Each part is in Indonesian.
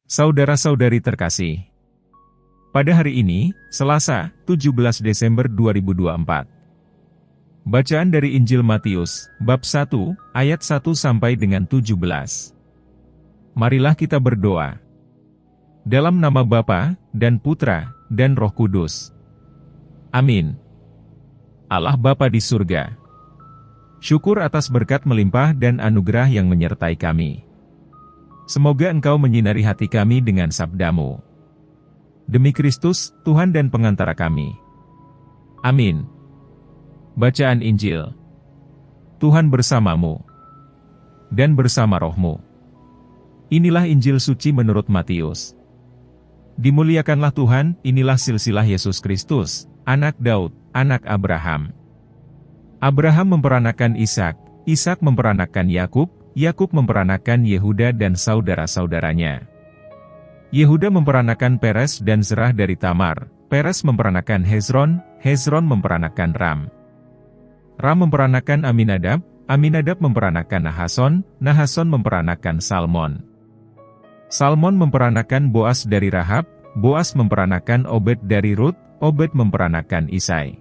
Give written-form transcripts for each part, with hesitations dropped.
Saudara-saudari terkasih, pada hari ini, Selasa, 17 Desember 2024. Bacaan dari Injil Matius, bab 1, ayat 1 sampai dengan 17. Marilah kita berdoa. Dalam nama Bapa, dan Putra, dan Roh Kudus. Amin. Allah Bapa di surga, syukur atas berkat melimpah dan anugerah yang menyertai kami. Semoga Engkau menyinari hati kami dengan sabda-Mu. Demi Kristus, Tuhan dan pengantara kami. Amin. Bacaan Injil. Tuhan bersamamu, dan bersama rohmu. Inilah Injil suci menurut Matius. Dimuliakanlah Tuhan, inilah silsilah Yesus Kristus, anak Daud, anak Abraham. Abraham memperanakan Ishak, Ishak memperanakan Yakub, Yakub memperanakan Yehuda dan saudara-saudaranya. Yehuda memperanakan Peres dan Zerah dari Tamar, Peres memperanakan Hezron, Hezron memperanakan Ram. Ram memperanakan Aminadab, Aminadab memperanakan Nahason, Nahason memperanakan Salmon. Salmon memperanakan Boas dari Rahab, Boas memperanakan Obed dari Rut, Obed memperanakan Isai.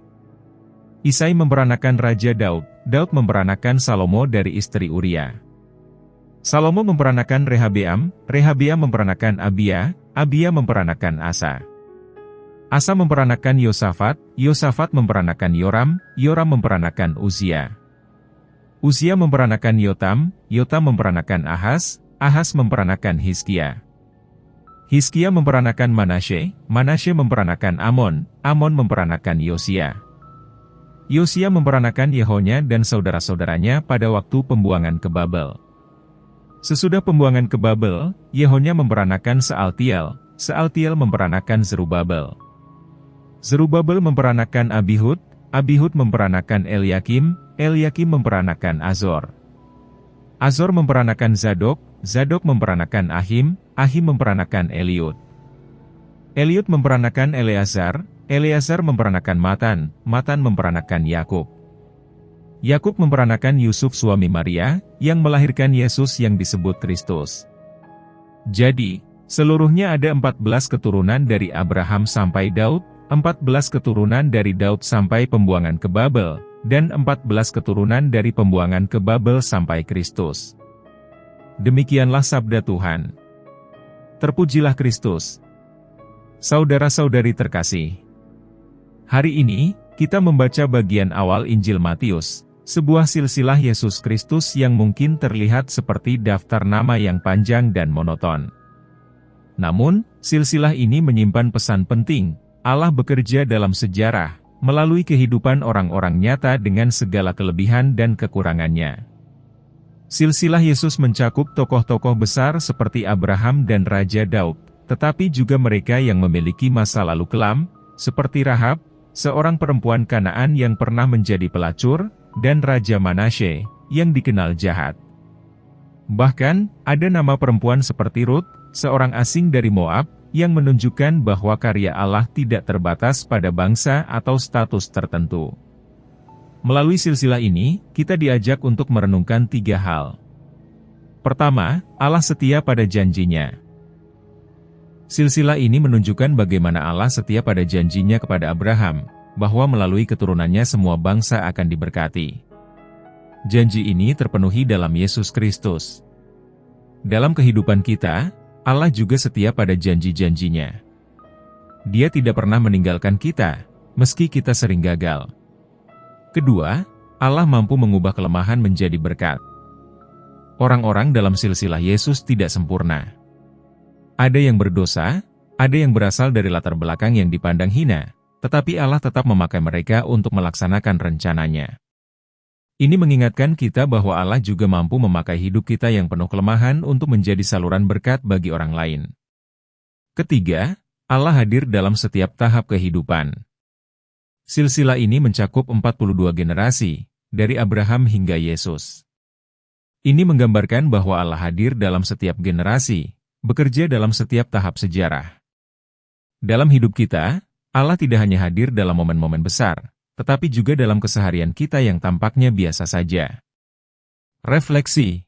Isai memperanakan Raja Daud, Daud memperanakan Salomo dari istri Uria. Salomo memperanakan Rehabeam, Rehabeam memperanakan Abia, Abia memperanakan Asa. Asa memperanakan Yosafat, Yosafat memperanakan Yoram, Yoram memperanakan Uzia. Uzia memperanakan Yotam, Yotam memperanakan Ahaz, Ahaz memperanakan Hizkia. Hizkia memperanakan Manasye, Manasye memperanakan Amon, Amon memperanakan Yosia. Yosia memperanakan Yehonya dan saudara-saudaranya pada waktu pembuangan ke Babel. Sesudah pembuangan ke Babel, Yehonya memperanakan Sealtiel, Sealtiel memperanakan Zerubabel. Zerubabel memperanakan Abihud, Abihud memperanakan Eliakim, Eliakim memperanakan Azor. Azor memperanakan Zadok, Zadok memperanakan Ahim, Ahim memperanakan Eliud. Eliud memperanakan Eleazar, Eleazar memperanakan Matan, Matan memperanakan Yakub. Yakub memperanakan Yusuf suami Maria, yang melahirkan Yesus yang disebut Kristus. Jadi, seluruhnya ada 14 keturunan dari Abraham sampai Daud, 14 keturunan dari Daud sampai pembuangan ke Babel, dan 14 keturunan dari pembuangan ke Babel sampai Kristus. Demikianlah sabda Tuhan. Terpujilah Kristus. Saudara-saudari terkasih, hari ini, kita membaca bagian awal Injil Matius, sebuah silsilah Yesus Kristus yang mungkin terlihat seperti daftar nama yang panjang dan monoton. Namun, silsilah ini menyimpan pesan penting. Allah bekerja dalam sejarah, melalui kehidupan orang-orang nyata dengan segala kelebihan dan kekurangannya. Silsilah Yesus mencakup tokoh-tokoh besar seperti Abraham dan Raja Daud, tetapi juga mereka yang memiliki masa lalu kelam, seperti Rahab, seorang perempuan Kanaan yang pernah menjadi pelacur, dan Raja Manasye, yang dikenal jahat. Bahkan, ada nama perempuan seperti Rut, seorang asing dari Moab, yang menunjukkan bahwa karya Allah tidak terbatas pada bangsa atau status tertentu. Melalui silsilah ini, kita diajak untuk merenungkan 3 hal. Pertama, Allah setia pada janjinya. Silsilah ini menunjukkan bagaimana Allah setia pada janjinya kepada Abraham, bahwa melalui keturunannya semua bangsa akan diberkati. Janji ini terpenuhi dalam Yesus Kristus. Dalam kehidupan kita, Allah juga setia pada janji-janjinya. Dia tidak pernah meninggalkan kita, meski kita sering gagal. Kedua, Allah mampu mengubah kelemahan menjadi berkat. Orang-orang dalam silsilah Yesus tidak sempurna. Ada yang berdosa, ada yang berasal dari latar belakang yang dipandang hina, tetapi Allah tetap memakai mereka untuk melaksanakan rencananya. Ini mengingatkan kita bahwa Allah juga mampu memakai hidup kita yang penuh kelemahan untuk menjadi saluran berkat bagi orang lain. Ketiga, Allah hadir dalam setiap tahap kehidupan. Silsilah ini mencakup 42 generasi, dari Abraham hingga Yesus. Ini menggambarkan bahwa Allah hadir dalam setiap generasi, bekerja dalam setiap tahap sejarah. Dalam hidup kita, Allah tidak hanya hadir dalam momen-momen besar, tetapi juga dalam keseharian kita yang tampaknya biasa saja. Refleksi.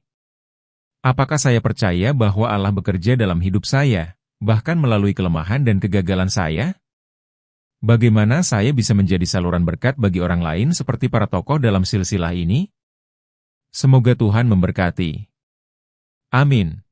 Apakah saya percaya bahwa Allah bekerja dalam hidup saya, bahkan melalui kelemahan dan kegagalan saya? Bagaimana saya bisa menjadi saluran berkat bagi orang lain seperti para tokoh dalam silsilah ini? Semoga Tuhan memberkati. Amin.